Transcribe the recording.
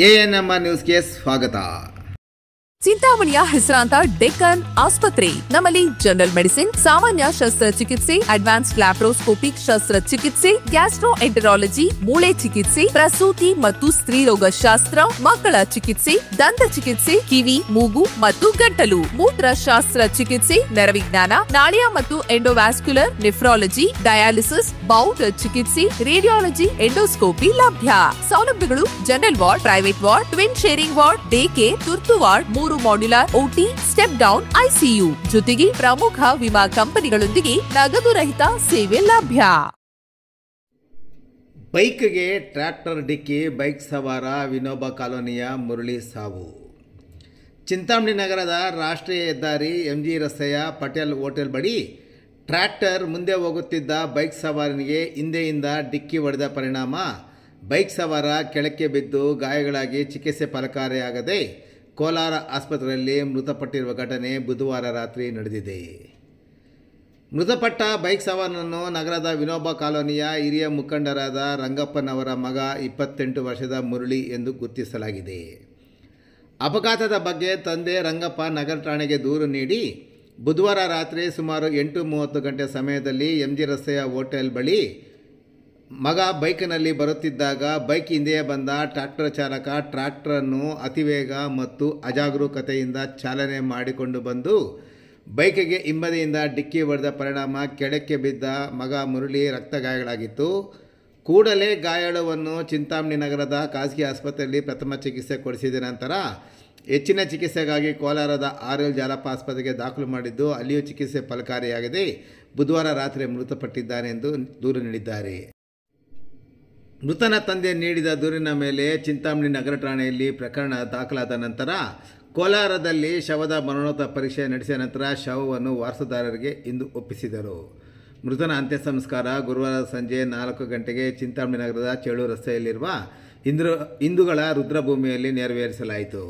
ANMR ನ್ಯೂಸ್ಗೆ ಸ್ವಾಗತ. ಚಿಂತಾಮಣಿಯ ಹೆಸರಾಂತ ಡೆಕ್ಕನ್ ಆಸ್ಪತ್ರೆ. ನಮ್ಮಲ್ಲಿ ಜನರಲ್ ಮೆಡಿಸಿನ್, ಸಾಮಾನ್ಯ ಶಸ್ತ್ರಚಿಕಿತ್ಸೆ, ಅಡ್ವಾನ್ಸ್ಡ್ ಲ್ಯಾಪ್ರೋಸ್ಕೋಪಿಕ್ ಶಸ್ತ್ರಚಿಕಿತ್ಸೆ, ಗ್ಯಾಸ್ಟ್ರೋಎಂಟರಾಲಜಿ, ಮೂಳೆ ಚಿಕಿತ್ಸೆ, ಪ್ರಸೂತಿ ಮತ್ತು ಸ್ತ್ರೀರೋಗ ಶಾಸ್ತ್ರ, ಮಕ್ಕಳ ಚಿಕಿತ್ಸೆ, ದಂತ ಚಿಕಿತ್ಸೆ, ಕಿವಿ, ಮೂಗು ಮತ್ತು ಗಂಟಲು, ಮೂತ್ರಶಾಸ್ತ್ರ ಚಿಕಿತ್ಸೆ, ನರವಿಜ್ಞಾನ, ನಾಳಿಯ ಮತ್ತು ಎಂಡೋವ್ಯಾಸ್ಕ್ಯುಲರ್, ನೆಫ್ರಾಲಜಿ, ಡಯಾಲಿಸಿಸ್, ಬೌಲ್ ಚಿಕಿತ್ಸೆ, ರೇಡಿಯಾಲಜಿ, ಎಂಡೋಸ್ಕೋಪಿ ಲಭ್ಯ. ಸೌಲಭ್ಯಗಳು: general ward, private ward, twin sharing ward, day care, ತುರ್ತು ward, 3 modular OT, step down ICU ಜೊತೆಗೆ ಪ್ರಮುಖ ವಿಮಾ ಕಂಪನಿಗಳೊಂದಿಗೆ ನಗದು ರಹಿತ ಸೇವೆ ಲಭ್ಯ. ಬೈಕ್ಗೆ ಟ್ರ್ಯಾಕ್ಟರ್ ಡಿಕ್ಕಿ ಬೈಕ್ ಸವಾರ ವಿನೋಬ ಕಾಲೋನಿಯ ಮುರಳಿ ಸಾವು. ಚಿಂತಾಮಣಿ ನಗರದ ರಾಷ್ಟ್ರೀಯ ಹೆದ್ದಾರಿ ಎಂಜಿ ರಸ್ತೆಯ ಪಟೇಲ್ ಹೋಟೆಲ್ ಬಳಿ ಟ್ರ್ಯಾಕ್ಟರ್ ಮುಂದೆ ಹೋಗುತ್ತಿದ್ದ ಬೈಕ್ ಸವಾರನಿಗೆ ಹಿಂದೆಯಿಂದ ಡಿಕ್ಕಿ ಹೊಡೆದ ಪರಿಣಾಮ ಬೈಕ್ ಸವಾರ ಕೆಳಕ್ಕೆ ಬಿದ್ದು ಗಾಯಗಳಾಗಿ ಚಿಕಿತ್ಸೆ ಫಲಕಾರಿಯಾಗದೆ ಕೋಲಾರ ಆಸ್ಪತ್ರೆಯಲ್ಲಿ ಮೃತಪಟ್ಟಿರುವ ಘಟನೆ ಬುಧವಾರ ರಾತ್ರಿ ನಡೆದಿದೆ. ಮೃತಪಟ್ಟ ಬೈಕ್ ಸವಾರನನ್ನು ನಗರದ ವಿನೋಬ ಕಾಲೋನಿಯ ಹಿರಿಯ ಮುಖಂಡರಾದ ರಂಗಪ್ಪನವರ ಮಗ 28 ವರ್ಷದ ಮುರಳಿ ಎಂದು ಗುರುತಿಸಲಾಗಿದೆ. ಅಪಘಾತದ ಬಗ್ಗೆ ತಂದೆ ರಂಗಪ್ಪ ನಗರ ಠಾಣೆಗೆ ದೂರು ನೀಡಿ ಬುಧವಾರ ರಾತ್ರಿ ಸುಮಾರು 8:30 ಗಂಟೆ ಸಮಯದಲ್ಲಿ ಎಂಜಿ ರಸ್ತೆಯ ಹೋಟೆಲ್ ಬಳಿ ಮಗ ಬೈಕ್ನಲ್ಲಿ ಬರುತ್ತಿದ್ದಾಗ ಬೈಕ್ ಹಿಂದೆಯೇ ಬಂದ ಟ್ರ್ಯಾಕ್ಟರ್ ಚಾಲಕ ಟ್ರ್ಯಾಕ್ಟರನ್ನು ಅತಿವೇಗ ಮತ್ತು ಅಜಾಗರೂಕತೆಯಿಂದ ಚಾಲನೆ ಮಾಡಿಕೊಂಡು ಬಂದು ಬೈಕಿಗೆ ಹಿಂಬದಿಯಿಂದ ಡಿಕ್ಕಿ ಹೊಡೆದ ಪರಿಣಾಮ ಕೆಳಕ್ಕೆ ಬಿದ್ದ ಮಗ ಮುರಳಿ ರಕ್ತ ಗಾಯಗಳಾಗಿತ್ತು. ಕೂಡಲೇ ಗಾಯಾಳುವನ್ನು ಚಿಂತಾಮಣಿ ನಗರದ ಖಾಸಗಿ ಆಸ್ಪತ್ರೆಯಲ್ಲಿ ಪ್ರಥಮ ಚಿಕಿತ್ಸೆ ಕೊಡಿಸಿದ ನಂತರ ಹೆಚ್ಚಿನ ಚಿಕಿತ್ಸೆಗಾಗಿ ಕೋಲಾರದ ಆರ್ಎಲ್ ಜಾಲಪ್ಪ ಆಸ್ಪತ್ರೆಗೆ ದಾಖಲು ಮಾಡಿದ್ದು ಅಲ್ಲಿಯೂ ಚಿಕಿತ್ಸೆ ಫಲಕಾರಿಯಾಗದೆ ಬುಧವಾರ ರಾತ್ರಿ ಮೃತಪಟ್ಟಿದ್ದಾನೆ ಎಂದು ದೂರು ನೀಡಿದ್ದಾರೆ. ಮೃತನ ತಂದೆ ನೀಡಿದ ದೂರಿನ ಮೇಲೆ ಚಿಂತಾಮಣಿ ನಗರ ಠಾಣೆಯಲ್ಲಿ ಪ್ರಕರಣ ದಾಖಲಾದ ನಂತರ ಕೋಲಾರದಲ್ಲಿ ಶವದ ಮರಣೋತ್ತರ ಪರೀಕ್ಷೆ ನಡೆಸಿದ ನಂತರ ಶವವನ್ನು ವಾರಸುದಾರರಿಗೆ ಇಂದು ಒಪ್ಪಿಸಿದರು. ಮೃತನ ಅಂತ್ಯ ಸಂಸ್ಕಾರ ಗುರುವಾರ ಸಂಜೆ 4 ಗಂಟೆಗೆ ಚಿಂತಾಮಣಿ ನಗರದ ಚೇಳೂರು ರಸ್ತೆಯಲ್ಲಿರುವ ಹಿಂದೂಗಳ ರುದ್ರಭೂಮಿಯಲ್ಲಿ ನೆರವೇರಿಸಲಾಯಿತು.